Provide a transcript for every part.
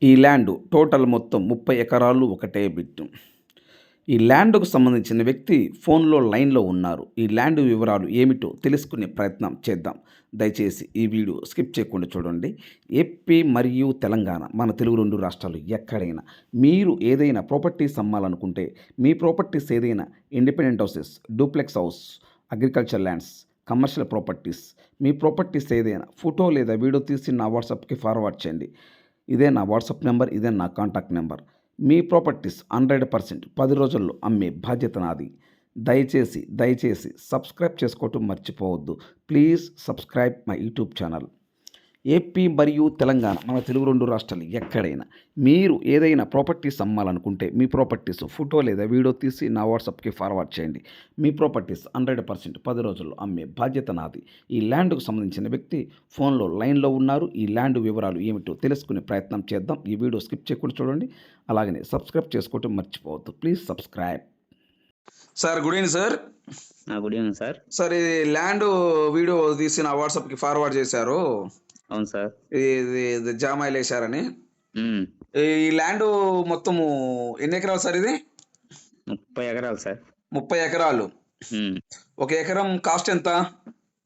ఈ land total మొత్తం 30 ఎకరాలు ఒకటే బిట్టు. ఈ ల్యాండ్‌కు సంబంధించిన వ్యక్తి ఫోన్‌లో లైన్‌లో ఉన్నారు. ఈ ల్యాండ్ వివరాలు ఏమిటో తెలుసుకునే ప్రయత్నం చేద్దాం. దయచేసి ఈ వీడియో స్కిప్ చేయకుండా చూడండి. ఏపీ మరియు తెలంగాణ మన తెలుగు 2 రాష్ట్రాలు ఎక్కడైనా మీరు ఏదైనా ప్రాపర్టీస్ అమ్మాలనుకుంటే, మీ ప్రాపర్టీస్ ఏదైనా independent houses, duplex house, agriculture lands, commercial properties, మీ ప్రాపర్టీస్ ఏదైనా ఫోటో లేదా వీడియో తీసి నా వాట్సాప్‌కి ఫార్వర్డ్ చేయండి. ఇదే నా వాట్సాప్ నెంబర్, ఇదే నా కాంటాక్ట్ నెంబర్. మీ ప్రాపర్టీస్ 100% 10 రోజుల్లో అమ్మే బాధ్యత నాది. దయచేసి సబ్స్క్రైబ్ చేసుకోవటం మర్చిపోవద్దు. Please subscribe my YouTube channel. AP మరియు తెలంగాణ మన తెలుగు 2 రాష్ట్రాలు ఎక్కడైనా మీరు ఏదైనా ప్రాపర్టీస్ అమ్మాలనుకుంటే, మీ ప్రాపర్టీస్ ఫోటో లేదా వీడియో తీసి నా వాట్సాప్‌కి ఫార్వర్డ్ చేయండి. మీ ప్రాపర్టీస్ 100% 10 రోజుల్లో అమ్మే బాధ్యత నాది. ఈ ల్యాండ్‌కు సంబంధించిన వ్యక్తి ఫోన్‌లో లైన్‌లో ఉన్నారు. ఈ ల్యాండ్ వివరాలు ఏమిటో తెలుసుకునే ప్రయత్నం చేద్దాం. ఈ వీడియో స్కిప్ చేయకుండా చూడండి. అలాగనే సబ్స్క్రైబ్ చేసుకోవటం మర్చిపోవద్దు. Please subscribe. Sir good evening sir. Good evening sir. Sir ఇది ల్యాండ్ వీడియో తీసి నా వాట్సాప్కి ఫార్వర్డ్ చేశారు. అవును సార్. ఇది జామాయిల్ వేశారని. ఈ ల్యాండ్ మొత్తము ఎన్ని ఎకరాలు సార్ ఇది? 30 ఎకరాలు సార్. 30 ఎకరాలు. ఒక ఎకరం కాస్ట్ ఎంత?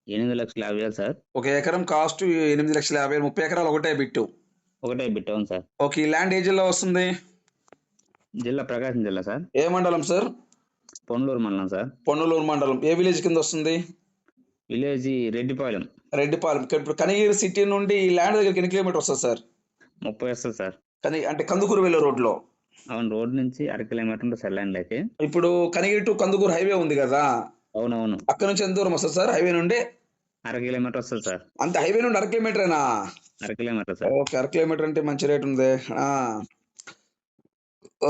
8,50,000 సార్. ఒక ఎకరం కాస్ట్ 8,50,000. 30 ఎకరాలు ఒకటే బిట్టు. అవును సార్. ఓకే, ఈ ల్యాండ్ ఏ జిల్లా వస్తుంది? జిల్లా ప్రకాశం జిల్లా సార్. ఏ మండలం సార్? పొన్నలూరు మండలం సార్. పొన్నలూరు మండలం. ఏ విలేజ్ కింద వస్తుంది? విలేజ్ రెడ్డిపాలెం. ఇప్పుడు కనిగిరి సిటీ నుండి ఈ ల్యాండ్ దగ్గరికి ఎన్ని కిలోమీటర్ వస్తుంది సార్? 30 వస్తుంది సార్. అంటే కందుకూరు వెళ్ళే రోడ్లో. అవును, రోడ్ నుంచి 1/2 కిలోమీటర్ ఉంటుంది సార్ ల్యాండ్ అయితే. ఇప్పుడు కనిగిరి టు కందుకూరు హైవే ఉంది కదా? అవునవును. అక్కడ నుంచి ఎంత దూరం వస్తుంది సార్ హైవే నుండి? 1/2 కిలోమీటర్ వస్తుంది సార్. అంతే, హైవే నుండి 1/2 కిలోమీటరేనా? 1/2 కిలోమీటర్ సార్. ఓకే, 1/2 కిలోమీటర్ అంటే మంచి రేట్ ఉంది.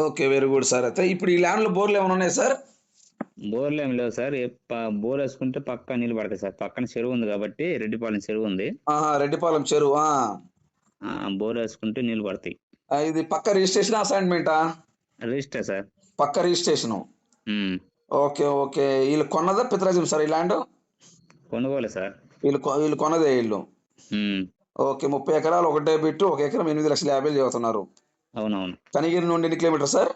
Okay, very good sir. అయితే ఇప్పుడు ఈ ల్యాండ్ లో బోర్లు ఏమైనా ఉన్నాయి సార్? బోర్లు ఏమి లేవు సార్. బోర్ వేసుకుంటే పక్క నీళ్ళు పడతాయి సార్. పక్కన చెరువు ఉంది కాబట్టి, రెడ్డిపాలెం చెరువు ఉంది. రెడ్డిపాలెం చెరువు. బోర్ వేసుకుంటే నీళ్ళు పడతాయి. ఇది పక్క రిజిస్ట్రేషన్ అసైన్మెంటా? Register sir. పక్క రిజిస్ట్రేషన్. ఓకే. వీళ్ళు కొన్నదా పితరాజ్యం సార్ ఈ ల్యాండ్? కొనుగోలే సార్. వీళ్ళు కొన్నదే వీళ్ళు. ఓకే, 30 ఎకరాలు ఒకటే బిట్టు. ఒక ఎకరం 8,50,000 చదువుతున్నారు. అవునవును. కనిగిరి నుండి ఎన్ని కిలోమీటర్ సార్?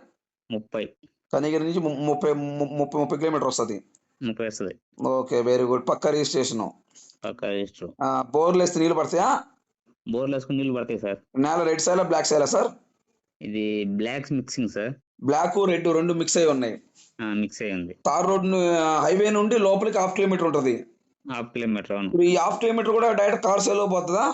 30. కనిగిరి నుంచి 30 కిలోమీటర్ వస్తుంది. 30 వస్తుంది. Okay, very good. పక్క రిజిస్ట్రేషన్. బోర్లు వేస్తే నీళ్ళు పడతాయా? బోర్లు వేసుకుని నీళ్ళు పడతాయి సార్. నేల రెడ్ సైలా బ్లాక్ సైలా సార్? ఇది blacks mixing sir. Black red రెండు మిక్స్ అయి ఉన్నాయి. మిక్స్ అయ్యి ఉంది. తార్ రోడ్ హైవే నుండి లోపలికి 1/2 కిలోమీటర్ ఉంటుంది. 1/2 కిలోమీటర్. అవును. ఈ 1/2 కిలోమీటర్ కూడా డైరెక్ట్ కార్ సేల్ పోతుందా?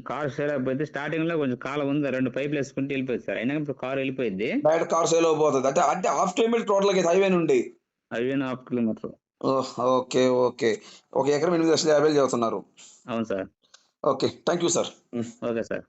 కార్ సేల్ అయిపోయింది. స్టార్టింగ్ లో కొంచెం కాలం ఉంది, 2 పైపులు వేసుకుంటే వెళ్ళిపోయింది సార్. అయినా ఇప్పుడు కార్ వెళ్ళిపోయింది. డైరెక్ట్ కార్ సేల్ పోతుంది. అంటే 1/2 కిలోమీటర్ టోటల్ గా హైవే నుండి. Highway 1/2 kilometer. ఓకే. ఒక ఎకరం 8,50,000 చదువుతున్నారు. అవును sir. Okay, thank you sir. Okay sir.